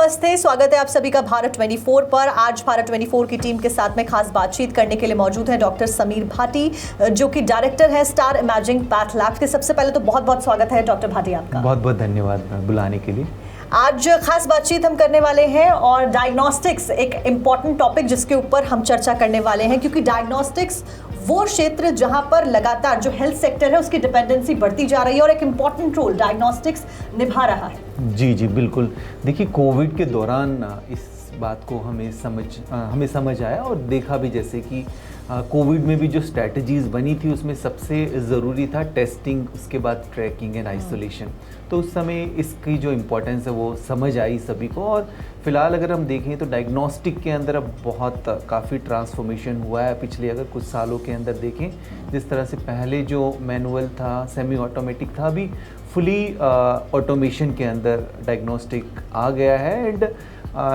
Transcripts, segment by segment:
नमस्ते, स्वागत है आप सभी का भारत 24 पर। आज भारत 24 की टीम के साथ में खास बातचीत करने के लिए मौजूद है डॉक्टर समीर भाटी, जो कि डायरेक्टर है स्टार इमेजिंग पैथ लैब्स के। सबसे पहले तो बहुत बहुत स्वागत है डॉक्टर भाटी आपका। बहुत बहुत धन्यवाद बुलाने के लिए। आज खास बातचीत हम करने वाले हैं और डायग्नोस्टिक्स एक इम्पॉर्टेंट टॉपिक जिसके ऊपर हम चर्चा करने वाले हैं, क्योंकि डायग्नोस्टिक्स वो क्षेत्र जहां पर लगातार जो हेल्थ सेक्टर है उसकी डिपेंडेंसी बढ़ती जा रही है और एक इम्पॉर्टेंट रोल डायग्नोस्टिक्स निभा रहा है। जी बिल्कुल। देखिए, कोविड के दौरान इस बात को हमें समझ आया और देखा भी, जैसे कि कोविड में भी जो स्ट्रैटेजीज़ बनी थी उसमें सबसे ज़रूरी था टेस्टिंग, उसके बाद ट्रैकिंग एंड आइसोलेशन। तो उस समय इसकी जो इम्पोर्टेंस है वो समझ आई सभी को। और फिलहाल अगर हम देखें तो डायग्नोस्टिक के अंदर अब काफ़ी ट्रांसफॉर्मेशन हुआ है पिछले अगर कुछ सालों के अंदर देखें। जिस तरह से पहले जो मैनुअल था, सेमी ऑटोमेटिक था, अभी फुली ऑटोमेशन के अंदर डायग्नोस्टिक आ गया है। एंड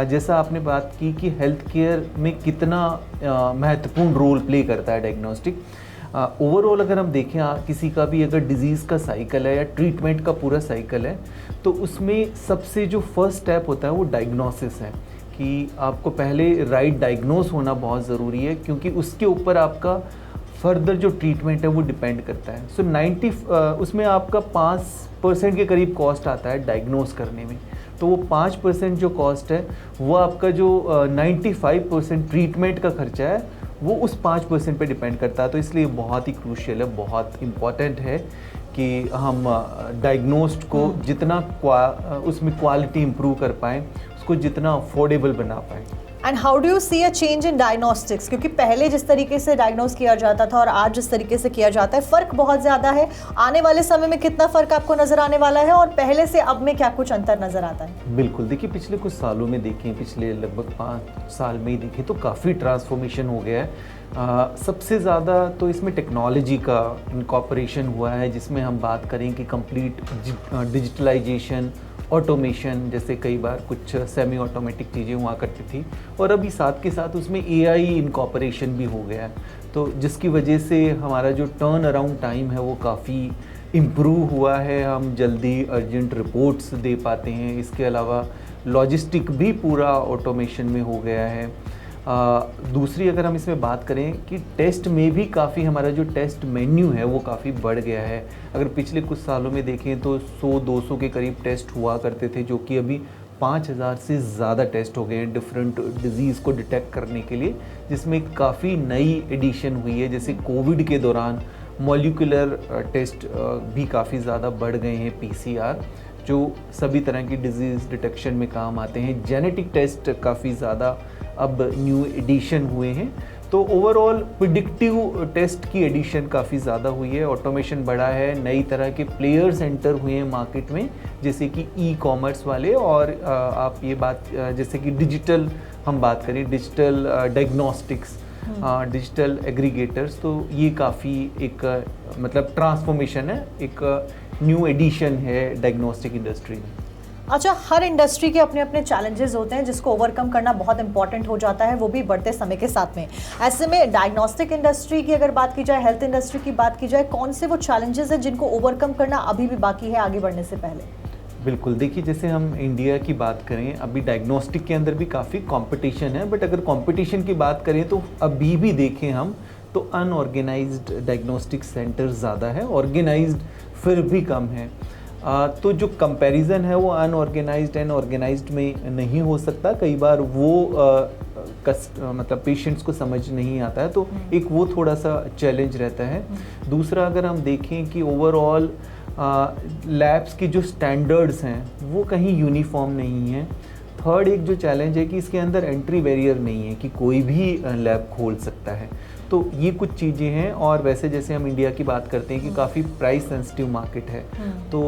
जैसा आपने बात की कि हेल्थ केयर में कितना महत्वपूर्ण रोल प्ले करता है डायग्नोस्टिक। ओवरऑल अगर हम देखें किसी का भी अगर डिज़ीज़ का साइकिल है या ट्रीटमेंट का पूरा साइकिल है, तो उसमें सबसे जो फर्स्ट स्टेप होता है वो डायग्नोसिस है कि आपको पहले राइट डायग्नोस होना बहुत ज़रूरी है, क्योंकि उसके ऊपर आपका फर्दर जो ट्रीटमेंट है वो डिपेंड करता है। सो उसमें आपका 5% के करीब कॉस्ट आता है डायग्नोस करने में। तो वो 5% जो कॉस्ट है वो आपका जो 95% ट्रीटमेंट का खर्चा है वो उस 5% पे डिपेंड करता है। तो इसलिए बहुत ही क्रूशियल है, बहुत इम्पॉर्टेंट है कि हम डायग्नोस्ड को जितना उसमें क्वालिटी इम्प्रूव कर पाएँ, उसको जितना अफोर्डेबल बना पाएँ। And how do you see a change in diagnostics? क्योंकि पहले जिस तरीके से डायग्नोस किया जाता था और आज जिस तरीके से किया जाता है, फ़र्क बहुत ज़्यादा है। आने वाले समय में कितना फ़र्क आपको नज़र आने वाला है और पहले से अब में क्या कुछ अंतर नज़र आता है? बिल्कुल, देखिए पिछले कुछ सालों में देखें, पिछले लगभग 5 साल में ही देखें तो काफ़ी ट्रांसफॉर्मेशन हो गया है। सबसे ज़्यादा तो इसमें टेक्नोलॉजी का इनकॉर्पोरेशन हुआ है, जिसमें हम बात करें कि कंप्लीट डिजिटलाइजेशन, ऑटोमेशन, जैसे कई बार कुछ सेमी ऑटोमेटिक चीज़ें हुआ करती थी और अभी साथ के साथ उसमें एआई इनकॉर्पोरेशन भी हो गया है। तो जिसकी वजह से हमारा जो टर्न अराउंड टाइम है वो काफ़ी इम्प्रूव हुआ है। हम जल्दी अर्जेंट रिपोर्ट्स दे पाते हैं। इसके अलावा लॉजिस्टिक भी पूरा ऑटोमेशन में हो गया है। दूसरी अगर हम इसमें बात करें कि टेस्ट में भी काफ़ी हमारा जो टेस्ट मेन्यू है वो काफ़ी बढ़ गया है। अगर पिछले कुछ सालों में देखें तो 100-200 के करीब टेस्ट हुआ करते थे, जो कि अभी 5000 से ज़्यादा टेस्ट हो गए हैं डिफरेंट डिजीज़ को डिटेक्ट करने के लिए, जिसमें काफ़ी नई एडिशन हुई है। जैसे कोविड के दौरान मॉलिक्यूलर टेस्ट भी काफ़ी ज़्यादा बढ़ गए हैं, पीसीआर, जो सभी तरह की डिजीज़ डिटेक्शन में काम आते हैं। जेनेटिक टेस्ट काफ़ी ज़्यादा अब न्यू एडिशन हुए हैं। तो ओवरऑल प्रिडिक्टिव टेस्ट की एडिशन काफ़ी ज़्यादा हुई है, ऑटोमेशन बढ़ा है, नई तरह के प्लेयर्स एंटर हुए हैं मार्केट में, जैसे कि ई कॉमर्स वाले। और आप ये बात जैसे कि डिजिटल हम बात करें, डिजिटल डायग्नोस्टिक्स, डिजिटल एग्रीगेटर्स, तो ये काफ़ी एक मतलब ट्रांसफॉर्मेशन है, एक न्यू एडिशन है डायग्नोस्टिक इंडस्ट्री में। अच्छा, हर इंडस्ट्री के अपने अपने चैलेंजेस होते हैं जिसको ओवरकम करना बहुत इंपॉर्टेंट हो जाता है, वो भी बढ़ते समय के साथ में। ऐसे में डायग्नोस्टिक इंडस्ट्री की अगर बात की जाए, हेल्थ इंडस्ट्री की बात की जाए, कौन से वो चैलेंजेस हैं जिनको ओवरकम करना अभी भी बाकी है आगे बढ़ने से पहले? बिल्कुल, देखिए जैसे हम इंडिया की बात करें, अभी डायग्नोस्टिक के अंदर भी काफ़ी कंपटीशन है। बट अगर कंपटीशन की बात करें तो अभी भी देखें हम तो अनऑर्गेनाइज्ड डायग्नोस्टिक सेंटर्स ज़्यादा है, ऑर्गेनाइज्ड फिर भी कम है। तो जो कंपैरिजन है वो अनऑर्गेनाइज्ड एंड ऑर्गेनाइज्ड में नहीं हो सकता। कई बार वो मतलब पेशेंट्स को समझ नहीं आता है, तो एक वो थोड़ा सा चैलेंज रहता है। दूसरा अगर हम देखें कि ओवरऑल लैब्स के जो स्टैंडर्ड्स हैं वो कहीं यूनिफॉर्म नहीं है। थर्ड एक जो चैलेंज है कि इसके अंदर एंट्री बैरियर नहीं है कि कोई भी लैब खोल सकता है। तो ये कुछ चीज़ें हैं। और वैसे जैसे हम इंडिया की बात करते हैं कि काफ़ी प्राइस सेंसिटिव मार्केट है, तो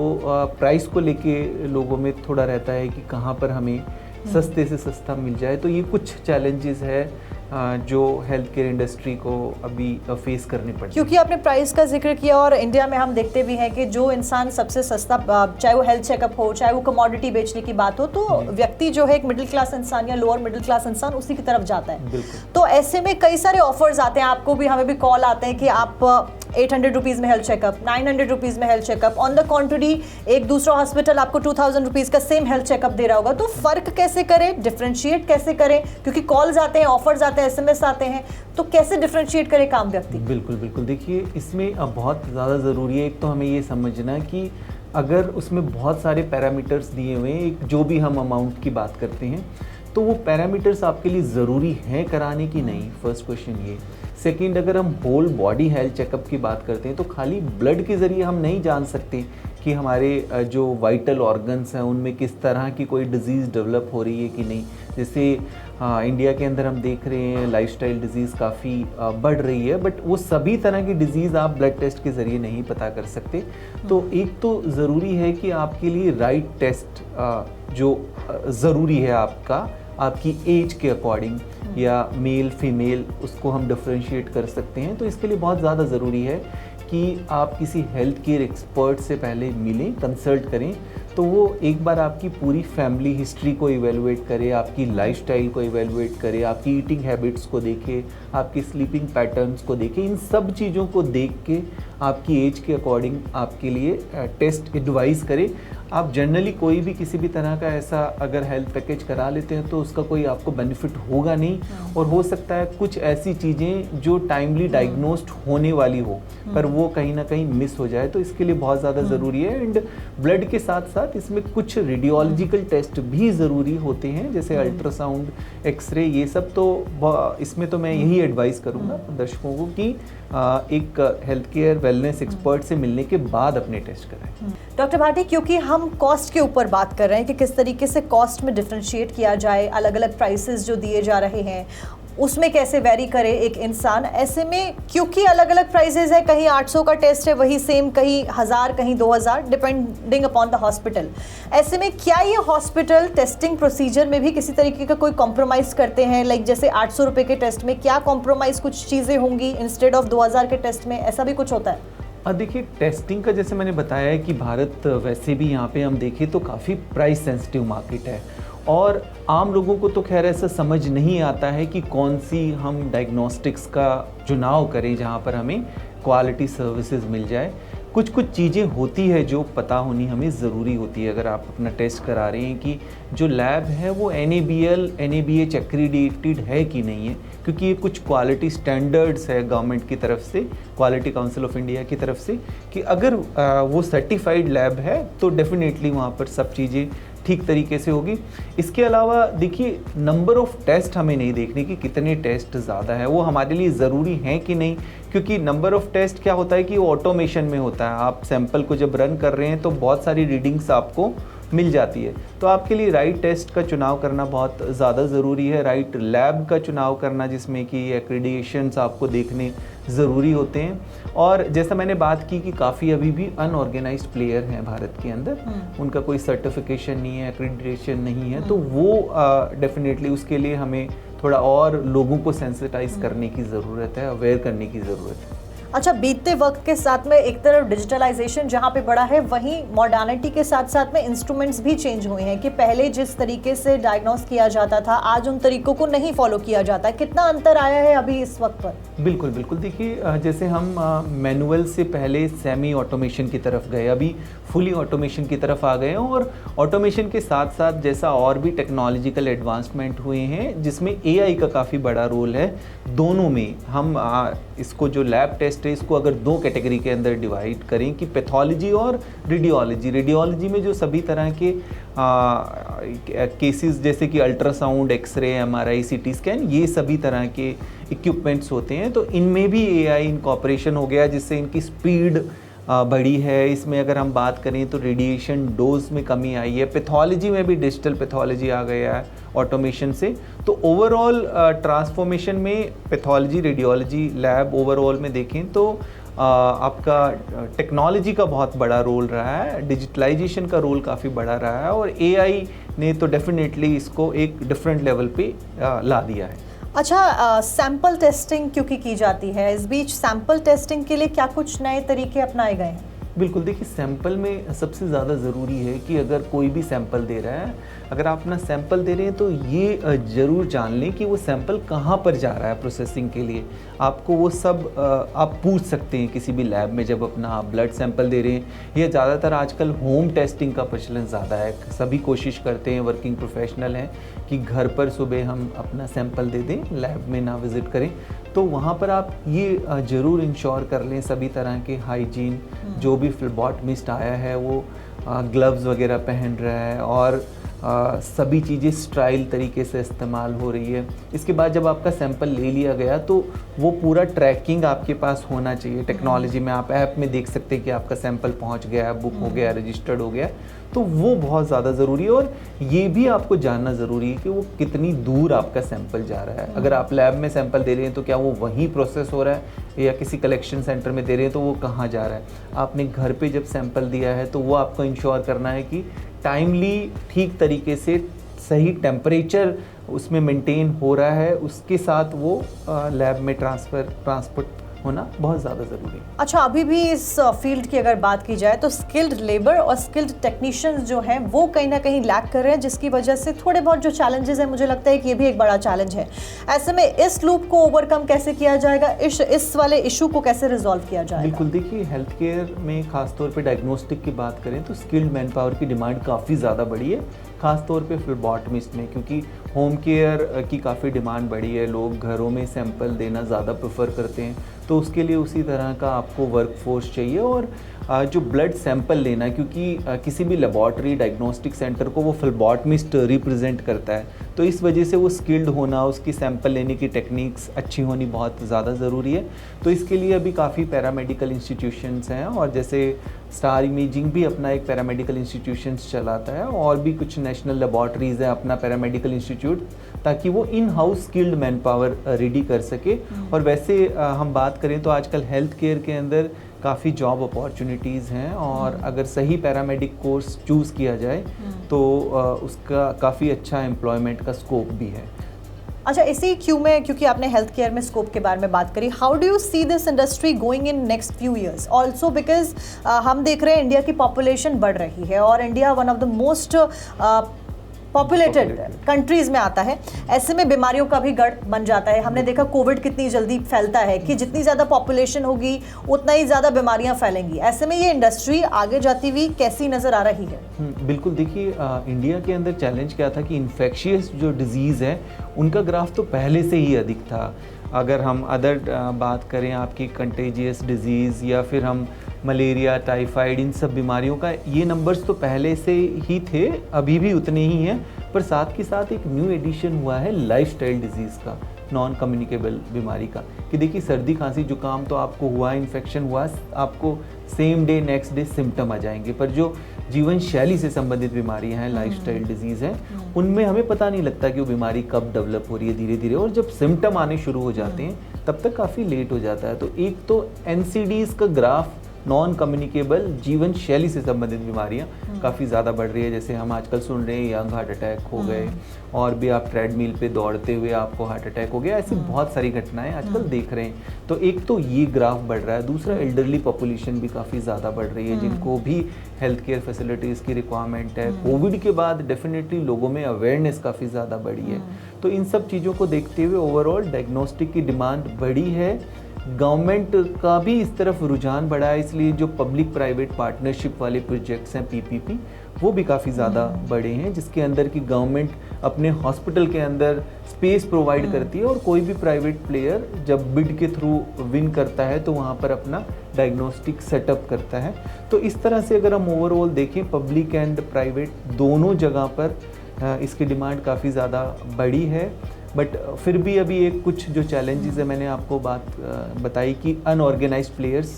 प्राइस को लेके लोगों में थोड़ा रहता है कि कहाँ पर हमें सस्ते से सस्ता मिल जाए। तो ये कुछ चैलेंजेस है जो हेल्थ केयर इंडस्ट्री को अभी फेस करने पड़ते हैं। क्योंकि आपने प्राइस का जिक्र किया और इंडिया में हम देखते भी हैं कि जो इंसान सबसे सस्ता, चाहे वो हेल्थ चेकअप हो, चाहे वो कमोडिटी बेचने की बात हो, तो व्यक्ति जो है एक मिडिल क्लास इंसान या लोअर मिडिल क्लास इंसान उसी की तरफ जाता है। तो ऐसे में कई सारे ऑफर्स आते हैं, आपको भी हमें भी कॉल आते हैं कि आप 800 रुपीज़ में हेल्थ चेकअप, 900 रुपीज़ में हेल्थ चेकअप। ऑन द कॉन्ट्री एक दूसरा हॉस्पिटल आपको 2000 रुपीज़ का सेम हेल्थ चेकअप दे रहा होगा। तो फ़र्क कैसे करें, डिफ्रेंशिएट कैसे करें, क्योंकि कॉल्स आते हैं, ऑफर्स आते हैं, SMS आते हैं, तो कैसे डिफ्रेंशिएट करें काम व्यक्ति? बिल्कुल बिल्कुल, देखिए इसमें अब बहुत ज़्यादा ज़रूरी है। एक तो हमें ये समझना कि अगर उसमें बहुत सारे पैरामीटर्स दिए हुए हैं, एक जो भी हम अमाउंट की बात करते हैं, तो वो पैरामीटर्स आपके लिए ज़रूरी हैं कराने की नहीं, फर्स्ट क्वेश्चन ये। सेकंड, अगर हम होल बॉडी हेल्थ चेकअप की बात करते हैं तो खाली ब्लड के ज़रिए हम नहीं जान सकते कि हमारे जो वाइटल ऑर्गन्स हैं उनमें किस तरह की कोई डिज़ीज़ डेवलप हो रही है कि नहीं। जैसे इंडिया के अंदर हम देख रहे हैं लाइफस्टाइल डिजीज़ काफ़ी बढ़ रही है, बट वो सभी तरह की डिजीज़ आप ब्लड टेस्ट के ज़रिए नहीं पता कर सकते। तो एक तो ज़रूरी है कि आपके लिए राइट टेस्ट जो ज़रूरी है आपकी एज के अकॉर्डिंग या मेल फीमेल, उसको हम डिफरेंशिएट कर सकते हैं। तो इसके लिए बहुत ज़्यादा ज़रूरी है कि आप किसी हेल्थ केयर एक्सपर्ट से पहले मिलें, कंसल्ट करें, तो वो एक बार आपकी पूरी फैमिली हिस्ट्री को इवेलुएट करे, आपकी लाइफस्टाइल को इवेलुएट करे, आपकी ईटिंग हैबिट्स को देखे, आपकी स्लीपिंग पैटर्न्स को देखे। इन सब चीज़ों को देख के आपकी एज के अकॉर्डिंग आपके लिए टेस्ट एडवाइस करे। आप जनरली कोई भी किसी भी तरह का ऐसा अगर हेल्थ पैकेज करा लेते हैं तो उसका कोई आपको बेनिफिट होगा नहीं, और हो सकता है कुछ ऐसी चीज़ें जो टाइमली डायग्नोस्ड होने वाली हो पर वो कहीं ना कहीं मिस हो जाए। तो इसके लिए बहुत ज़्यादा ज़रूरी है। एंड ब्लड के साथ साथ इसमें कुछ रेडियोलॉजिकल टेस्ट भी ज़रूरी होते हैं, जैसे अल्ट्रासाउंड, एक्सरे, ये सब। तो इसमें तो मैं यही एडवाइस करूँगा दर्शकों को कि एक हेल्थ केयर वेलनेस एक्सपर्ट से मिलने के बाद अपने टेस्ट कराएं। डॉक्टर भाटी, क्योंकि हम कॉस्ट के ऊपर बात कर रहे हैं कि किस तरीके से कॉस्ट में डिफरेंशिएट किया जाए, अलग अलग प्राइसेस जो दिए जा रहे हैं उसमें कैसे वेरी करे एक इंसान, ऐसे में क्योंकि अलग अलग प्राइसेस है, कहीं 800 का टेस्ट है वही सेम, कहीं 1000, कहीं 2000, डिपेंडिंग अपॉन द हॉस्पिटल। ऐसे में क्या ये हॉस्पिटल टेस्टिंग प्रोसीजर में भी किसी तरीके का कोई कॉम्प्रोमाइज़ करते हैं? लाइक जैसे 800 रुपये के टेस्ट में क्या कॉम्प्रोमाइज़ कुछ चीज़ें होंगी इंस्टेड ऑफ 2000 के टेस्ट में, ऐसा भी कुछ होता है? देखिए, टेस्टिंग का जैसे मैंने बताया है कि भारत वैसे भी यहाँ पे हम देखें तो काफ़ी प्राइस सेंसिटिव मार्केट है, और आम लोगों को तो खैर ऐसा समझ नहीं आता है कि कौन सी हम डायग्नोस्टिक्स का चुनाव करें जहाँ पर हमें क्वालिटी सर्विसेज मिल जाए। कुछ चीज़ें होती है जो पता होनी हमें ज़रूरी होती है। अगर आप अपना टेस्ट करा रहे हैं कि जो लैब है वो NABL NABH एक्रीडिटेड है कि नहीं है, क्योंकि ये कुछ क्वालिटी स्टैंडर्ड्स है गवर्नमेंट की तरफ से, क्वालिटी काउंसिल ऑफ इंडिया की तरफ से, कि अगर वो सर्टिफाइड लैब है तो डेफिनेटली वहाँ पर सब चीज़ें ठीक तरीके से होगी। इसके अलावा देखिए, नंबर ऑफ़ टेस्ट हमें नहीं देखने कि कितने टेस्ट ज़्यादा है, वो हमारे लिए ज़रूरी हैं कि नहीं, क्योंकि नंबर ऑफ़ टेस्ट क्या होता है कि वो ऑटोमेशन में होता है। आप सैंपल को जब रन कर रहे हैं तो बहुत सारी रीडिंग्स आपको मिल जाती है। तो आपके लिए राइट टेस्ट का चुनाव करना बहुत ज़्यादा ज़रूरी है, राइट लैब का चुनाव करना जिसमें कि एक्रीडिटेशंस आपको देखने ज़रूरी होते हैं। और जैसा मैंने बात की कि काफ़ी अभी भी अनऑर्गेनाइज्ड प्लेयर हैं भारत के अंदर, उनका कोई सर्टिफिकेशन नहीं है, एक्रीडिटेशन नहीं है, तो वो डेफिनेटली उसके लिए हमें थोड़ा और लोगों को सेंसिटाइज करने की ज़रूरत है, अवेयर करने की ज़रूरत है। अच्छा, बीतते वक्त के साथ में एक तरफ डिजिटलाइजेशन जहाँ पे बढ़ा है, वहीं मॉडर्निटी के साथ साथ में इंस्ट्रूमेंट्स भी चेंज हुए हैं कि पहले जिस तरीके से डायग्नोस किया जाता था आज उन तरीकों को नहीं फॉलो किया जाता। कितना अंतर आया है अभी इस वक्त पर? बिल्कुल बिल्कुल, देखिए जैसे हम मैनुअल से पहले सेमी ऑटोमेशन की तरफ गए, अभी फुली ऑटोमेशन की तरफ आ गए हैं, और ऑटोमेशन के साथ साथ जैसा और भी टेक्नोलॉजिकल एडवांसमेंट हुए हैं जिसमें AI का काफ़ी बड़ा रोल है। दोनों में हम इसको जो लैब टेस्ट है इसको अगर दो कैटेगरी के अंदर डिवाइड करें कि पैथोलॉजी और रेडियोलॉजी। रेडियोलॉजी में जो सभी तरह के केसेस जैसे कि ultrasound, x-ray, MRI, CT scan, ये सभी तरह के इक्विपमेंट्स होते हैं, तो इनमें भी AI इनकॉर्पोरेशन हो गया जिससे इनकी स्पीड बढ़ी है। इसमें अगर हम बात करें तो रेडिएशन डोज में कमी आई है। पैथोलॉजी में भी डिजिटल पैथोलॉजी आ गया है ऑटोमेशन से। तो ओवरऑल ट्रांसफॉर्मेशन में पैथोलॉजी, रेडियोलॉजी लैब ओवरऑल में देखें तो आपका टेक्नोलॉजी का बहुत बड़ा रोल रहा है, डिजिटलाइजेशन का रोल काफ़ी बड़ा रहा है, और AI ने तो डेफिनेटली इसको एक डिफरेंट लेवल पे ला दिया है। अच्छा, सैंपल टेस्टिंग क्योंकि की जाती है, इस बीच सैंपल टेस्टिंग के लिए क्या कुछ नए तरीके अपनाए गए हैं? बिल्कुल, देखिए सैंपल में सबसे ज़्यादा ज़रूरी है कि अगर कोई भी सैंपल दे रहा है, अगर आप अपना सैंपल दे रहे हैं तो ये ज़रूर जान लें कि वो सैंपल कहाँ पर जा रहा है प्रोसेसिंग के लिए। आपको वो सब आप पूछ सकते हैं किसी भी लैब में जब अपना आप ब्लड सैंपल दे रहे हैं। या ज़्यादातर आजकल होम टेस्टिंग का प्रचलन ज़्यादा है, सभी कोशिश करते हैं, वर्किंग प्रोफेशनल हैं, कि घर पर सुबह हम अपना सैंपल दे दें, लैब में ना विज़िट करें। तो वहाँ पर आप ये ज़रूर इंश्योर कर लें सभी तरह के हाइजीन, जो भी फ्लेबॉटमिस्ट आया है वो ग्लव्स वगैरह पहन रहा है और सभी चीज़ें स्टाइल तरीके से इस्तेमाल हो रही है। इसके बाद जब आपका सैंपल ले लिया गया तो वो पूरा ट्रैकिंग आपके पास होना चाहिए। टेक्नोलॉजी में आप ऐप में देख सकते हैं कि आपका सैंपल पहुंच गया, बुक हो गया, रजिस्टर्ड हो गया, तो वो बहुत ज़्यादा ज़रूरी है। और ये भी आपको जानना ज़रूरी है कि वो कितनी दूर आपका सैंपल जा रहा है। अगर आप लैब में सैंपल दे रहे हैं तो क्या वो वहीं प्रोसेस हो रहा है, या किसी कलेक्शन सेंटर में दे रहे हैं तो वो कहाँ जा रहा है। आपने घर पे जब सैंपल दिया है तो वो आपको इंश्योर करना है कि टाइमली, ठीक तरीके से, सही टेम्परेचर उसमें मेंटेन हो रहा है, उसके साथ वो लैब में ट्रांसपोर्ट होना बहुत ज़्यादा ज़रूरी है। अच्छा, अभी भी इस फील्ड की अगर बात की जाए तो स्किल्ड लेबर और स्किल्ड टेक्नीशियंस जो हैं वो कहीं ना कहीं लैक कर रहे हैं, जिसकी वजह से थोड़े बहुत जो चैलेंजेस हैं, मुझे लगता है कि ये भी एक बड़ा चैलेंज है। ऐसे में इस लूप को ओवरकम कैसे किया जाएगा, इस वाले इशू को कैसे रिजॉल्व किया जाएगा? बिल्कुल, देखिए हेल्थ केयर में खासतौर पे डायग्नोस्टिक की बात करें तो स्किल्ड मैन पावर की डिमांड काफ़ी ज़्यादा बढ़ी है, खासतौर पे फ्लेबॉटमिस्ट में, क्योंकि होम केयर की काफ़ी डिमांड बढ़ी है। लोग घरों में सैंपल देना ज़्यादा प्रेफर करते हैं, तो उसके लिए उसी तरह का आपको वर्कफोर्स चाहिए। और जो ब्लड सैंपल लेना, क्योंकि किसी भी लेबॉर्ट्री डायग्नोस्टिक सेंटर को वो फ्लेबॉटमिस्ट रिप्रेजेंट करता है, तो इस वजह से वो स्किल्ड होना, उसकी सैंपल लेने की टेक्निक्स अच्छी होनी बहुत ज़्यादा ज़रूरी है। तो इसके लिए अभी काफ़ी पैरामेडिकल इंस्टीट्यूशंस हैं, और जैसे स्टार इमेजिंग भी अपना एक पैरामेडिकल इंस्टीट्यूशंस चलाता है, और भी कुछ नेशनल लेबॉर्ट्रीज़ हैं अपना पैरामेडिकल इंस्टीट्यूट, ताकि वो in house skilled man power ready कर सके। और वैसे हम बात करें तो आजकल हेल्थ केयर के अंदर काफ़ी जॉब अपॉर्चुनिटीज़ हैं, और अगर सही पैरामेडिक कोर्स चूज़ किया जाए तो उसका काफ़ी अच्छा एम्प्लॉयमेंट का स्कोप भी है। अच्छा, इसी क्यू में, क्योंकि आपने हेल्थ केयर में स्कोप के बारे में बात करी, how do you see this industry going in next few years also, because हम देख रहे हैं इंडिया की पॉपुलेशन बढ़ रही है और India one of the most populated countries में आता है। ऐसे में बीमारियों का भी गढ़ बन जाता है। हमने देखा कोविड कितनी जल्दी फैलता है कि जितनी ज़्यादा पॉपुलेशन होगी उतना ही ज़्यादा बीमारियां फैलेंगी। ऐसे में ये इंडस्ट्री आगे जाती हुई कैसी नज़र आ रही है? बिल्कुल, देखिए इंडिया के अंदर चैलेंज क्या था कि इन्फेक्शियस जो डिजीज़ है उनका ग्राफ तो पहले से ही अधिक था। अगर हम अदर बात करें आपकी कंटेजियस डिजीज़ या फिर हम मलेरिया, टाइफाइड, इन सब बीमारियों का ये नंबर्स तो पहले से ही थे, अभी भी उतने ही हैं, पर साथ के साथ एक न्यू एडिशन हुआ है लाइफस्टाइल डिजीज़ का, नॉन कम्युनिकेबल बीमारी का। कि देखिए सर्दी, खांसी, जुकाम तो आपको हुआ, इन्फेक्शन हुआ, आपको same day next day symptom आ जाएंगे, पर जो जीवन शैली से संबंधित बीमारियां हैं, लाइफस्टाइल डिजीज़ हैं, उनमें हमें पता नहीं लगता कि वो बीमारी कब डेवलप हो रही है, धीरे धीरे, और जब सिम्टम आने शुरू हो जाते हैं तब तक काफ़ी लेट हो जाता है। तो एक तो NCDs का ग्राफ, नॉन कम्युनिकेबल जीवन शैली से संबंधित बीमारियां काफ़ी ज़्यादा बढ़ रही है। जैसे हम आजकल सुन रहे हैं यंग हार्ट अटैक हो गए, और भी आप ट्रेडमिल पे दौड़ते हुए आपको हार्ट अटैक हो गया, ऐसी बहुत सारी घटनाएं आजकल देख रहे हैं। तो एक तो ये ग्राफ बढ़ रहा है, दूसरा एल्डरली पॉपुलेशन भी काफ़ी ज़्यादा बढ़ रही है, जिनको भी हेल्थ केयर फैसिलिटीज़ की रिक्वायरमेंट है। कोविड के बाद डेफिनेटली लोगों में अवेयरनेस काफ़ी ज़्यादा बढ़ी है। तो इन सब चीज़ों को देखते हुए ओवरऑल डायग्नोस्टिक की डिमांड बढ़ी है। गवर्नमेंट का भी इस तरफ रुझान बढ़ा है, इसलिए जो पब्लिक प्राइवेट पार्टनरशिप वाले प्रोजेक्ट्स हैं PPP, वो भी काफ़ी ज़्यादा बड़े हैं, जिसके अंदर की गवर्नमेंट अपने हॉस्पिटल के अंदर स्पेस प्रोवाइड करती है, और कोई भी प्राइवेट प्लेयर जब बिड के थ्रू विन करता है तो वहाँ पर अपना डायग्नोस्टिक सेटअप करता है। तो इस तरह से अगर हम ओवरऑल देखें, पब्लिक एंड प्राइवेट दोनों जगह पर इसकी डिमांड काफ़ी ज़्यादा बड़ी है। बट फिर भी अभी एक कुछ जो चैलेंजेस है, मैंने आपको बात बताई कि अनऑर्गेनाइज्ड प्लेयर्स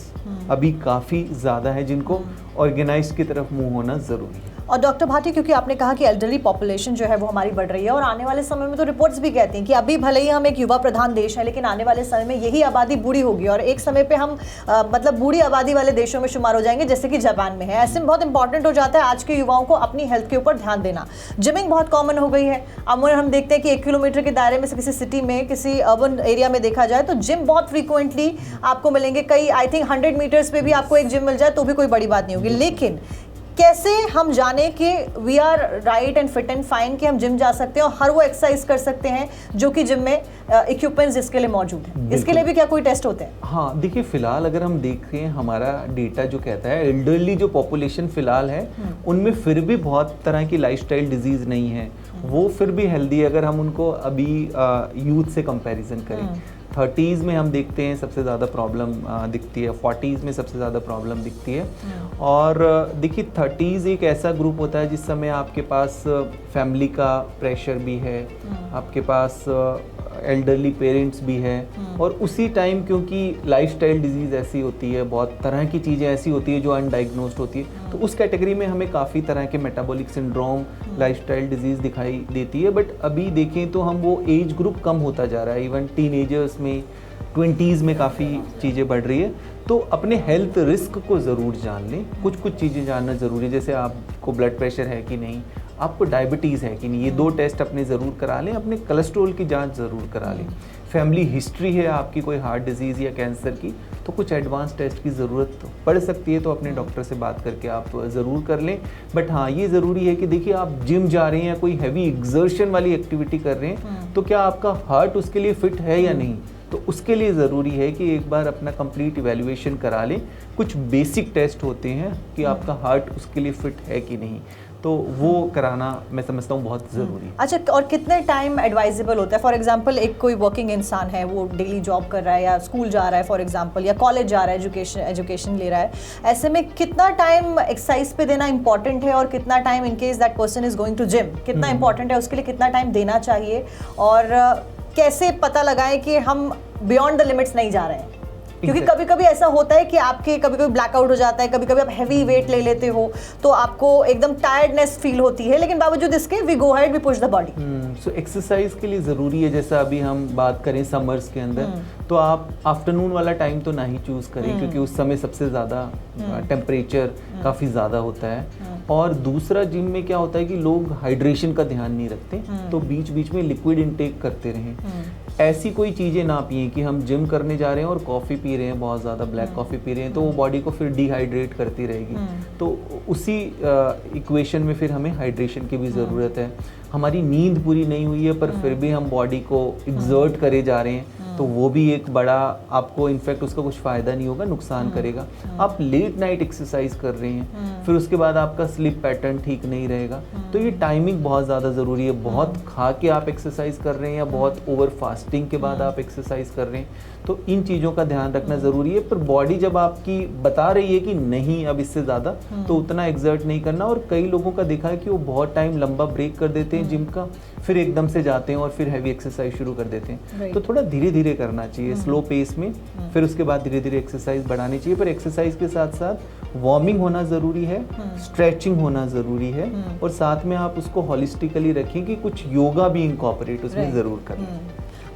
अभी काफ़ी ज़्यादा है, जिनको ऑर्गेनाइज्ड की तरफ मूव होना ज़रूरी है। और डॉक्टर भाटी, क्योंकि आपने कहा कि एल्डरली पॉपुलेशन जो है वो हमारी बढ़ रही है, और आने वाले समय में तो रिपोर्ट्स भी कहती हैं कि अभी भले ही हम एक युवा प्रधान देश है, लेकिन आने वाले समय में यही आबादी बूढ़ी होगी, और एक समय पे हम मतलब बूढ़ी आबादी वाले देशों में शुमार हो जाएंगे, जैसे कि जापान में है। ऐसे में बहुत इंपॉर्टेंट हो जाता है आज के युवाओं को अपनी हेल्थ के ऊपर ध्यान देना। जिमिंग बहुत कॉमन हो गई है। अब हम देखते हैं कि 1 किलोमीटर के दायरे में से किसी सिटी में, किसी अर्बन एरिया में देखा जाए तो जिम बहुत फ्रीक्वेंटली आपको मिलेंगे। कई, आई थिंक 100 मीटर्स पे भी आपको एक जिम मिल जाए तो भी कोई बड़ी बात नहीं होगी। लेकिन कैसे हम जाने कि we are right and fit and fine, कि हम जिम जा सकते हैं और हर वो एक्सरसाइज कर सकते हैं जो कि जिम में इक्विपमेंट्स इसके लिए मौजूद हैं? इसके लिए भी क्या कोई टेस्ट होते हैं? हाँ, देखिए फिलहाल अगर हम देखें हमारा डेटा जो कहता है एल्डरली जो पॉपुलेशन फिलहाल है उनमें फिर भी बहुत तरह की लाइफस्टाइल डिजीज नहीं है, वो फिर भी हेल्दी है अगर हम उनको अभी यूथ से कंपैरिजन करें। 30s में हम देखते हैं सबसे ज़्यादा प्रॉब्लम दिखती है, 40s में सबसे ज़्यादा प्रॉब्लम दिखती है। और देखिए 30s एक ऐसा ग्रुप होता है जिस समय आपके पास फैमिली का प्रेशर भी है, आपके पास एल्डरली पेरेंट्स भी है, और उसी टाइम क्योंकि लाइफस्टाइल डिजीज़ ऐसी होती है, बहुत तरह की चीज़ें ऐसी होती है जो अनडाइग्नोस्ड होती है, तो उस कैटेगरी में हमें काफ़ी तरह के मेटाबॉलिक सिंड्रोम, लाइफस्टाइल डिजीज़ दिखाई देती है। बट अभी देखें तो हम वो एज ग्रुप कम होता जा रहा है, इवन टीनेजर्स में 20s में काफ़ी चीज़ें बढ़ रही है। तो अपने हेल्थ रिस्क को ज़रूर जान लें, कुछ चीज़ें जानना ज़रूरी है, जैसे आपको ब्लड प्रेशर है कि नहीं, आपको डायबिटीज़ है कि नहीं, ये 2 टेस्ट अपने ज़रूर करा लें, अपने कोलेस्ट्रॉल की जांच ज़रूर करा लें। फैमिली हिस्ट्री है आपकी कोई हार्ट डिजीज़ या कैंसर की, तो कुछ एडवांस टेस्ट की ज़रूरत पड़ सकती है, तो अपने डॉक्टर से बात करके आप ज़रूर कर लें। बट हाँ, ये ज़रूरी है कि देखिए आप जिम जा रहे हैं या कोई हैवी एग्जर्शन वाली एक्टिविटी कर रहे हैं, तो क्या आपका हार्ट उसके लिए फिट है या नहीं, तो उसके लिए ज़रूरी है कि एक बार अपना कंप्लीट इवैल्यूएशन करा लें। कुछ बेसिक टेस्ट होते हैं कि आपका हार्ट उसके लिए फिट है कि नहीं, तो वो कराना मैं समझता हूँ बहुत ज़रूरी है। अच्छा, और कितने टाइम एडवाइजेबल होता है? फॉर एग्जांपल एक कोई वर्किंग इंसान है, वो डेली जॉब कर रहा है या स्कूल जा रहा है फॉर एग्जांपल, या कॉलेज जा रहा है, एजुकेशन ले रहा है, ऐसे में कितना टाइम एक्सरसाइज पे देना इंपॉर्टेंट है और कितना time in case that person is going to gym, कितना इंपॉर्टेंट है, उसके लिए कितना टाइम देना चाहिए, और कैसे पता लगाएं कि हम बियॉन्ड द लिमिट्स नहीं जा रहे हैं? क्योंकि कभी कभी ऐसा होता है कि आपके कभी कभी ब्लैकआउट हो जाता है, कभी कभी आप हैवी वेट ले लेते हो तो आपको एकदम टायर्डनेस फील होती है, लेकिन बावजूद इसके we go ahead, we push the body. So exercise के लिए ज़रूरी है, जैसा अभी हम बात करें समर्स के अंदर, तो आप आफ्टरनून वाला टाइम तो ना ही चूज़ करें, क्योंकि उस समय सबसे ज़्यादा टेम्परेचर काफ़ी ज़्यादा होता है। और दूसरा, जिम में क्या होता है कि लोग हाइड्रेशन का ध्यान नहीं रखते, तो बीच बीच में लिक्विड इनटेक करते रहें। ऐसी कोई चीज़ें ना पिएं कि हम जिम करने जा रहे हैं और कॉफ़ी पी रहे हैं, बहुत ज़्यादा ब्लैक कॉफ़ी पी रहे हैं, तो वो बॉडी को फिर डिहाइड्रेट करती रहेगी। तो उसी इक्वेशन में फिर हमें हाइड्रेशन की भी ज़रूरत है। हमारी नींद पूरी नहीं हुई है पर फिर भी हम बॉडी को एग्जर्ट करे जा रहे हैं, तो वो भी एक बड़ा आपको इनफैक्ट उसका कुछ फ़ायदा नहीं होगा, नुकसान करेगा। आप लेट नाइट एक्सरसाइज कर रहे हैं, फिर उसके बाद आपका स्लीप पैटर्न ठीक नहीं रहेगा, तो ये टाइमिंग बहुत ज़्यादा ज़रूरी है। बहुत खा के आप एक्सरसाइज कर रहे हैं या बहुत ओवर फास्टिंग के बाद आप एक्सरसाइज कर रहे हैं, तो इन चीज़ों का ध्यान रखना ज़रूरी है। पर बॉडी जब आपकी बता रही है कि नहीं अब इससे ज़्यादा, तो उतना एग्जर्ट नहीं करना। और कई लोगों का देखा है कि वो बहुत टाइम लंबा ब्रेक कर देते हैं जिम का, फिर एकदम से जाते हैं और फिर हैवी एक्सरसाइज शुरू कर देते हैं। तो थोड़ा धीरे धीरे करना चाहिए, स्लो पेस में, फिर उसके बाद धीरे धीरे एक्सरसाइज बढ़ानी चाहिए। पर एक्सरसाइज के साथ साथ वार्मिंग होना ज़रूरी है, स्ट्रेचिंग होना ज़रूरी है, और साथ में आप उसको हॉलिस्टिकली रखें कि कुछ योगा भी इंकॉर्पोरेट उसमें ज़रूर करें।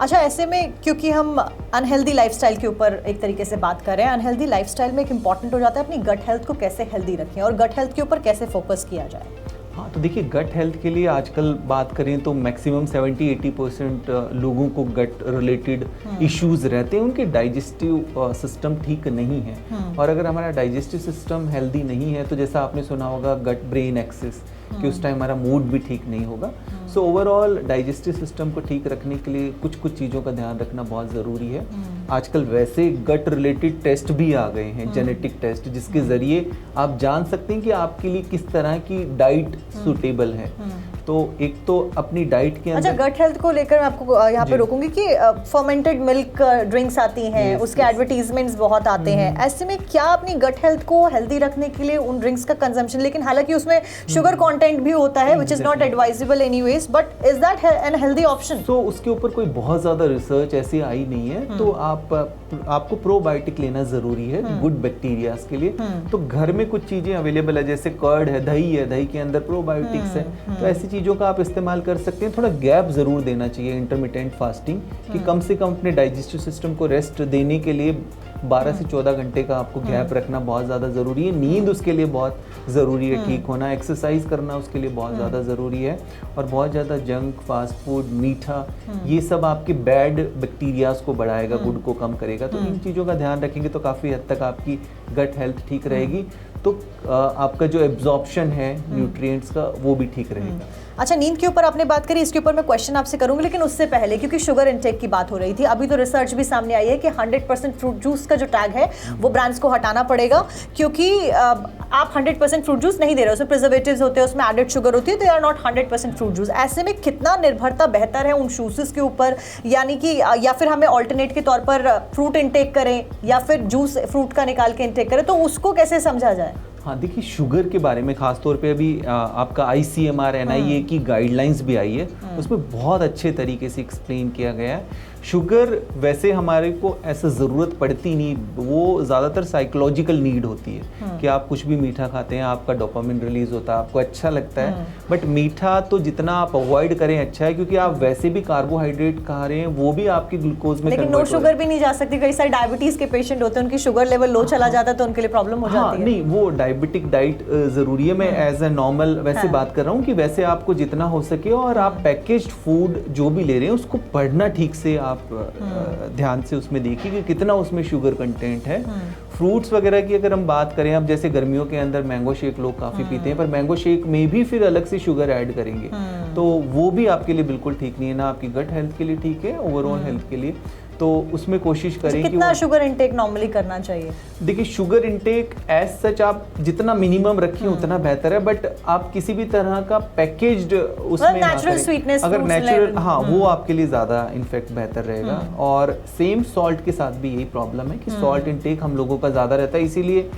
अच्छा, ऐसे में क्योंकि हम अनहेल्दी लाइफस्टाइल के ऊपर एक तरीके से बात कर रहे हैं, अनहेल्दी लाइफस्टाइल में एक इम्पॉर्टेंट हो जाता है अपनी गट हेल्थ को कैसे हेल्दी रखें और गट हेल्थ के ऊपर कैसे फोकस किया जाए। हाँ, तो देखिए गट हेल्थ के लिए आजकल बात करें तो मैक्सिमम 70-80% लोगों को गट रिलेटेड इश्यूज रहते हैं, उनके डाइजेस्टिव सिस्टम ठीक नहीं है। और अगर हमारा डाइजेस्टिव सिस्टम हेल्दी नहीं है, तो जैसा आपने सुना होगा गट ब्रेन एक्सिस, कि उस टाइम हमारा मूड भी ठीक नहीं होगा। सो ओवरऑल डाइजेस्टिव सिस्टम को ठीक रखने के लिए कुछ चीज़ों का ध्यान रखना बहुत ज़रूरी है। आजकल वैसे गट रिलेटेड टेस्ट भी आ गए हैं, जेनेटिक टेस्ट, जिसके ज़रिए आप जान सकते हैं कि आपके लिए किस तरह की डाइट सूटेबल है। तो एक तो अपनी डाइट के अंदर, अच्छा, गट हेल्थ को लेकर मैं आपको यहाँ पे रोकूंगी कि फर्मेंटेड मिल्क ड्रिंक्स आती हैं, उसके एडवर्टीजमेंट्स बहुत आते हैं, ऐसे में क्या अपनी गट हेल्थ को हेल्दी रखने के लिए उन ड्रिंक्स का कंजम्पशन, लेकिन हालांकि उसमें शुगर कंटेंट भी होता है which is not advisable anyways, but is that N healthy option? तो उसके ऊपर कोई बहुत ज़्यादा रिसर्च ऐसी आई नहीं है, तो आपको प्रोबायोटिक लेना ज़रूरी है गुड बैक्टीरियाज के लिए। तो घर में कुछ चीज़ें अवेलेबल है, जैसे कर्ड है, दही के अंदर प्रोबायोटिक्स है, तो ऐसी चीज़ों का आप इस्तेमाल कर सकते हैं। थोड़ा गैप ज़रूर देना चाहिए, इंटरमिटेंट फास्टिंग, कि कम से कम अपने डाइजेस्टिव सिस्टम को रेस्ट देने के लिए 12 से 14 घंटे का आपको गैप रखना बहुत ज़्यादा ज़रूरी है। नींद उसके लिए बहुत ज़रूरी है, ठीक होना, एक्सरसाइज करना उसके लिए बहुत ज़्यादा ज़रूरी है। और बहुत ज़्यादा जंक, फास्ट फूड, मीठा, ये सब आपके बैड बैक्टीरियाज को बढ़ाएगा, गुड को कम करेगा। तो इन चीज़ों का ध्यान रखेंगे तो काफ़ी हद तक आपकी गट हेल्थ ठीक रहेगी। तो आपका जो एब्जॉर्प्शन है न्यूट्रिएंट्स का वो भी ठीक रहेगा। अच्छा, नींद के ऊपर आपने बात करी, इसके ऊपर मैं क्वेश्चन आपसे करूंगी, लेकिन उससे पहले क्योंकि शुगर इनटेक की बात हो रही थी, अभी तो रिसर्च भी सामने आई है कि 100% फ्रूट जूस का जो टैग है वो ब्रांड्स को हटाना पड़ेगा, क्योंकि आप 100% फ्रूट जूस नहीं दे रहे हो, उसमें प्रिजर्वेटिव्स होते हैं, उसमें एडेड शुगर होती है, they are not 100% fruit juice. ऐसे में कितना निर्भरता बेहतर है उन जूसेस के ऊपर, यानी कि या फिर हमें ऑल्टरनेट के तौर पर फ्रूट इनटेक करें या फिर जूस फ्रूट का निकाल के इनटेक करें, तो उसको कैसे समझा जाए? हाँ, देखिए शुगर के बारे में खास तौर पे अभी आपका ICMR NIA की गाइडलाइंस भी आई है, उसमें बहुत अच्छे तरीके से एक्सप्लेन किया गया है। शुगर वैसे हमारे को ऐसा ज़रूरत पड़ती नहीं, वो ज़्यादातर साइकोलॉजिकल नीड होती है कि आप कुछ भी मीठा खाते हैं, आपका डोपामिन रिलीज होता है, आपको अच्छा लगता है। बट मीठा तो जितना आप अवॉइड करें अच्छा है, क्योंकि आप वैसे भी कार्बोहाइड्रेट खा रहे हैं, वो भी आपके ग्लूकोज में लेकिन नो शुगर भी नहीं जा सकती, कई सारे डायबिटीज़ के पेशेंट होते हैं, उनकी शुगर लेवल लो चला जाता है तो उनके लिए प्रॉब्लम हो जाती है। नहीं, वो डायबिटिक डाइट ज़रूरी है, मैं एज ए नॉर्मल वैसे बात कर रहा हूँ कि वैसे आपको जितना हो सके, और आप पैकेज्ड फूड जो भी ले रहे हैं उसको पढ़ना ठीक से आप ध्यान से उसमें देखिए कि कितना उसमें शुगर कंटेंट है। फ्रूट्स वगैरह की अगर हम बात करें, अब जैसे गर्मियों के अंदर मैंगो शेक लोग काफ़ी पीते हैं, पर मैंगो शेक में भी फिर अलग से शुगर ऐड करेंगे, तो वो भी आपके लिए बिल्कुल ठीक नहीं है, ना आपकी गट हेल्थ के लिए ठीक है, ओवरऑल हेल्थ के लिए। तो उसमें कोशिश करें कि कितना शुगर इनटेक नॉर्मली करना चाहिए? देखिए शुगर इनटेक एज सच आप जितना मिनिमम रखिए उतना बेहतर है, बट आप किसी भी तरह का पैकेज्ड उसमें नेचुरल स्वीटनेस, अगर नेचुरल, हाँ, वो आपके लिए ज़्यादा इनफैक्ट बेहतर रहेगा। और सेम सॉल्ट के साथ भी यही प्रॉब्लम है कि सॉल्ट इनटेक हम लोगों का ज़्यादा रहता है, इसीलिए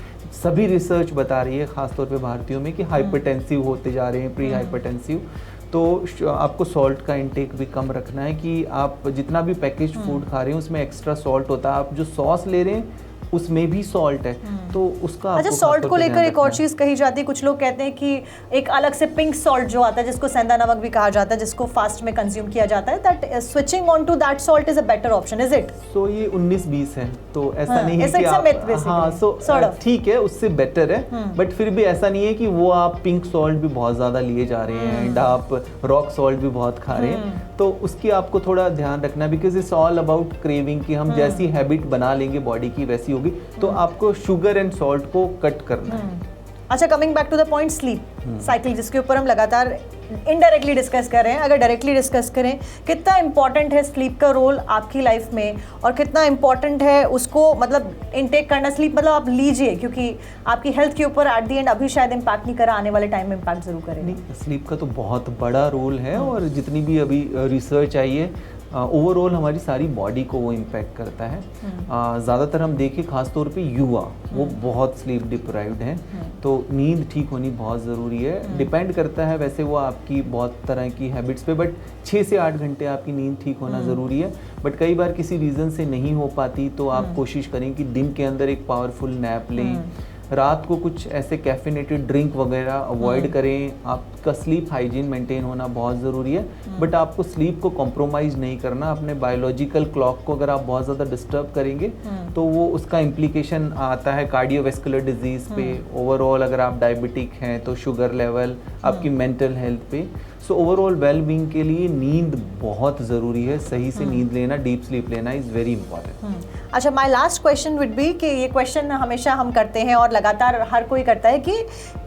सभी रिसर्च बता रही है खासतौर पे भारतीयों में कि हाइपरटेंसिव होते जा रहे हैं, प्री हाइपरटेंसिव। तो आपको सॉल्ट का इंटेक भी कम रखना है कि आप जितना भी पैकेज्ड फूड खा रहे हैं उसमें एक्स्ट्रा सॉल्ट होता है, आप जो सॉस ले रहे हैं उसमें भी सॉल्ट है, तो उसका अच्छा, सॉल्ट को लेकर एक और चीज़ कही जाती है, कुछ लोग कहते हैं कि एक अलग से पिंक सॉल्ट जो आता है, जिसको सेंधा नमक भी कहा जाता है, जिसको फास्ट में कंज्यूम किया जाता है, that switching on to that salt is a better option, is it? So ये 19-20 है, तो ऐसा नहीं है कि आप, हाँ, सो ठीक है, उससे बेटर है, बट फिर भी ऐसा नहीं है कि वो आप पिंक सॉल्ट भी बहुत ज़्यादा लिए जा रहे हैं एंड आप रॉक सॉल्ट भी बहुत खा रहे हैं, तो उसकी आपको थोड़ा ध्यान रखना, because it's all about craving, कि हम जैसी हैबिट बना लेंगे बॉडी की वैसी होगी, तो आपको शुगर एंड सॉल्ट को कट करना है। अच्छा, coming back to the point, sleep cycle, जिसके ऊपर हम लगातार इनडायरेक्टली डिस्कस कर रहे हैं, अगर डायरेक्टली डिस्कस करें, कितना इंपॉर्टेंट है स्लीप का रोल आपकी लाइफ में, और कितना इंपॉर्टेंट है उसको मतलब इनटेक करना? स्लीप मतलब आप लीजिए, क्योंकि आपकी हेल्थ के ऊपर एट द एंड अभी शायद इम्पैक्ट नहीं करा, आने वाले टाइम में इम्पैक्ट जरूर करेगा। नहीं, स्लीप का तो बहुत बड़ा रोल है, और जितनी भी अभी रिसर्च आई है, ओवरऑल हमारी सारी बॉडी को वो इम्पैक्ट करता है। ज़्यादातर हम देखें खासतौर पे युवा, वो बहुत स्लीप डिप्राइव्ड हैं, तो नींद ठीक होनी बहुत ज़रूरी है। डिपेंड करता है वैसे वो आपकी बहुत तरह की हैबिट्स पे, बट 6 से 8 घंटे आपकी नींद ठीक होना ज़रूरी है। बट कई बार किसी रीज़न से नहीं हो पाती, तो आप कोशिश करें कि दिन के अंदर एक पावरफुल नैप लें, रात को कुछ ऐसे कैफिनेटेड ड्रिंक वगैरह अवॉइड करें। आपका स्लीप हाइजीन मेंटेन होना बहुत ज़रूरी है, बट आपको स्लीप को कॉम्प्रोमाइज़ नहीं करना। अपने बायोलॉजिकल क्लॉक को अगर आप बहुत ज़्यादा डिस्टर्ब करेंगे तो वो उसका इम्प्लीकेशन आता है कार्डियोवैस्कुलर डिजीज़ पे, ओवरऑल अगर आप डायबिटिक हैं तो शुगर लेवल, आपकी मेंटल हेल्थ पे। सो ओवरऑल वेल बीइंग के लिए नींद बहुत ज़रूरी है, सही से नींद लेना, डीप स्लीप लेना इज़ वेरी इंपॉर्टेंट। अच्छा, my last question would be कि ये क्वेश्चन हमेशा हम करते हैं और लगातार हर कोई करता है कि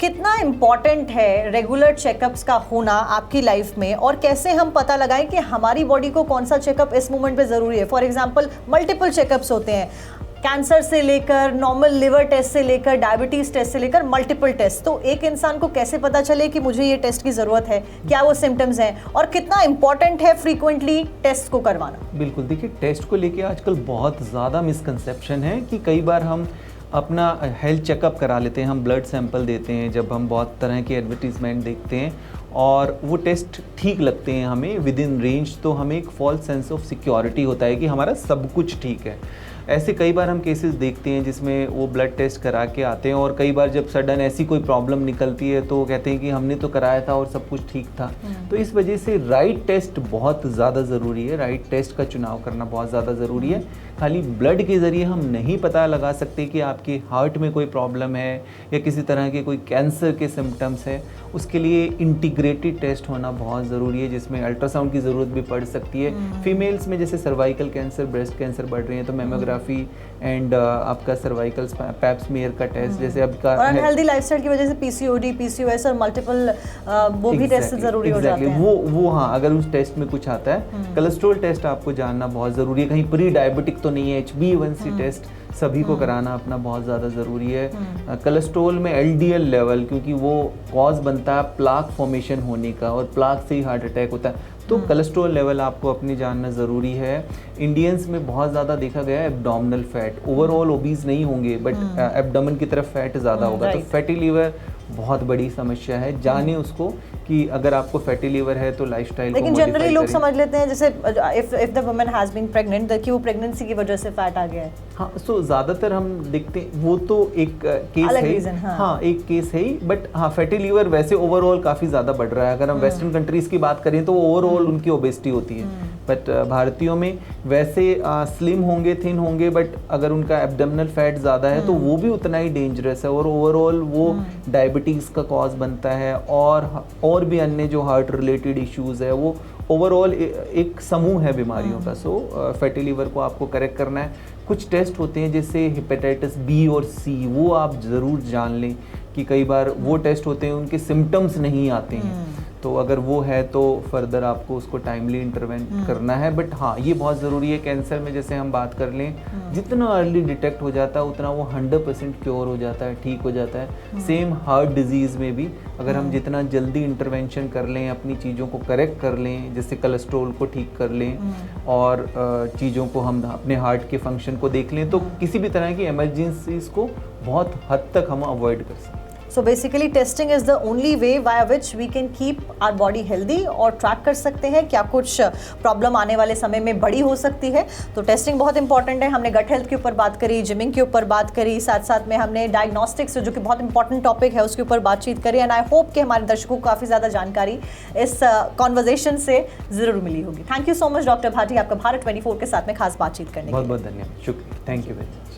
कितना इम्पॉर्टेंट है रेगुलर चेकअप्स का होना आपकी लाइफ में, और कैसे हम पता लगाएं कि हमारी बॉडी को कौन सा चेकअप इस मोमेंट पे ज़रूरी है। फॉर एग्जांपल मल्टीपल चेकअप्स होते हैं, कैंसर से लेकर नॉर्मल लिवर टेस्ट से लेकर डायबिटीज़ टेस्ट से लेकर मल्टीपल टेस्ट, तो एक इंसान को कैसे पता चले कि मुझे ये टेस्ट की ज़रूरत है, क्या वो सिम्टम्स हैं, और कितना इंपॉर्टेंट है फ्रीक्वेंटली टेस्ट को करवाना? बिल्कुल, देखिए टेस्ट को लेके आजकल बहुत ज़्यादा मिसकंसेप्शन है कि कई बार हम अपना हेल्थ चेकअप करा लेते हैं, हम ब्लड सैंपल देते हैं, जब हम बहुत तरह के एडवर्टीजमेंट देखते हैं और वो टेस्ट ठीक लगते हैं हमें विद इन रेंज, तो हमें एक फॉल्स सेंस ऑफ सिक्योरिटी होता है कि हमारा सब कुछ ठीक है। ऐसे कई बार हम केसेस देखते हैं जिसमें वो ब्लड टेस्ट करा के आते हैं, और कई बार जब सडन ऐसी कोई प्रॉब्लम निकलती है तो वो कहते हैं कि हमने तो कराया था और सब कुछ ठीक था। तो इस वजह से राइट टेस्ट बहुत ज़्यादा ज़रूरी है, राइट टेस्ट का चुनाव करना बहुत ज़्यादा ज़रूरी है। खाली ब्लड के ज़रिए हम नहीं पता लगा सकते कि आपके हार्ट में कोई प्रॉब्लम है या किसी तरह के कोई कैंसर के सिम्टम्स है। उसके लिए इंटीग्रेटेड टेस्ट होना बहुत ज़रूरी है, जिसमें अल्ट्रासाउंड की ज़रूरत भी पड़ सकती है। फीमेल्स में जैसे सर्वाइकल कैंसर, ब्रेस्ट कैंसर बढ़ रहे हैं तो मेमोग्राफी सोनोग्राफी एंड आपका सर्वाइकल पैप स्मीयर का टेस्ट, जैसे आपका और अनहेल्दी लाइफस्टाइल की वजह से पीसीओडी, पीसीओएस और मल्टीपल वो भी टेस्ट जरूरी हो जाते हैं। वो हाँ, अगर उस टेस्ट में कुछ आता है। कोलेस्ट्रॉल टेस्ट आपको जानना बहुत ज़रूरी है, कहीं प्री डायबिटिक तो नहीं है। HbA1c टेस्ट सभी को कराना अपना बहुत ज़्यादा ज़रूरी है। कोलेस्ट्रॉल में LDL लेवल, क्योंकि वो कॉज बनता है प्लाक फॉर्मेशन होने का, और प्लाक से ही हार्ट अटैक होता है, तो कोलेस्ट्रॉल लेवल आपको अपनी जानना ज़रूरी है। इंडियंस में बहुत ज़्यादा देखा गया है एब्डोमिनल फैट, ओवरऑल ओबीज नहीं होंगे बट एब्डोमेन की तरफ फैट ज़्यादा होगा, तो फैटी लीवर बहुत बड़ी समस्या है। जाने उसको कि अगर आपको फैटी लीवर है तो लाइफस्टाइल, लेकिन जनरली लोग समझ लेते हैं जैसे if the woman has been pregnant कि वो प्रेगनेंसी की वजह से फैट आ गया है। हाँ, सो ज़्यादातर हम देखते हैं वो तो एक केस है, हाँ एक केस है ही, बट हाँ फैटी लीवर वैसे ओवरऑल काफ़ी ज़्यादा बढ़ रहा है। अगर हम वेस्टर्न कंट्रीज़ की बात करें तो ओवरऑल उनकी ओबेसिटी होती है, बट भारतीयों में वैसे स्लिम होंगे, थिन होंगे, बट अगर उनका एब्डोमिनल फैट ज़्यादा है तो वो भी उतना ही डेंजरस है, और ओवरऑल वो डायबिटीज़ का कॉज बनता है, और भी अन्य जो हार्ट रिलेटेड इश्यूज़ है, वो ओवरऑल एक समूह है बीमारियों का। सो फैटी लीवर को आपको करेक्ट करना है। कुछ टेस्ट होते हैं जैसे हेपेटाइटिस B और C, वो आप ज़रूर जान लें कि कई बार वो टेस्ट होते हैं उनके सिम्टम्स नहीं आते हैं, तो अगर वो है तो फर्दर आपको उसको टाइमली इंटरवेंट करना है। बट हाँ, ये बहुत ज़रूरी है। कैंसर में जैसे हम बात कर लें, जितना अर्ली डिटेक्ट हो जाता है उतना वो 100% क्योर हो जाता है, ठीक हो जाता है। सेम हार्ट डिजीज़ में भी अगर हम जितना जल्दी इंटरवेंशन कर लें, अपनी चीज़ों को करेक्ट कर लें, जैसे कोलेस्ट्रॉल को ठीक कर लें और चीज़ों को हम अपने हार्ट के फंक्शन को देख लें, तो किसी भी तरह की इमरजेंसीज को बहुत हद तक हम अवॉइड कर सकते हैं। So basically testing is the only way via which we can keep our body healthy और ट्रैक कर सकते हैं क्या कुछ प्रॉब्लम आने वाले समय में बड़ी हो सकती है। तो टेस्टिंग बहुत इंपॉर्टेंट है। हमने गट हेल्थ के ऊपर बात करी, जिमिंग के ऊपर बात करी, साथ साथ में हमने डायग्नोस्टिक्स जो कि बहुत इंपॉर्टेंट टॉपिक है उसके ऊपर बातचीत करी, एंड आई होप कि हमारे दर्शकों को काफ़ी ज़्यादा जानकारी इस कॉन्वर्जेशन से ज़रूर मिली होगी। Thank you so much doctor Bhati, आपका भारत 24 के साथ में खास बातचीत करने के लिए। बहुत बहुत धन्यवाद, शुक्रिया, थैंक यू वेरी मच।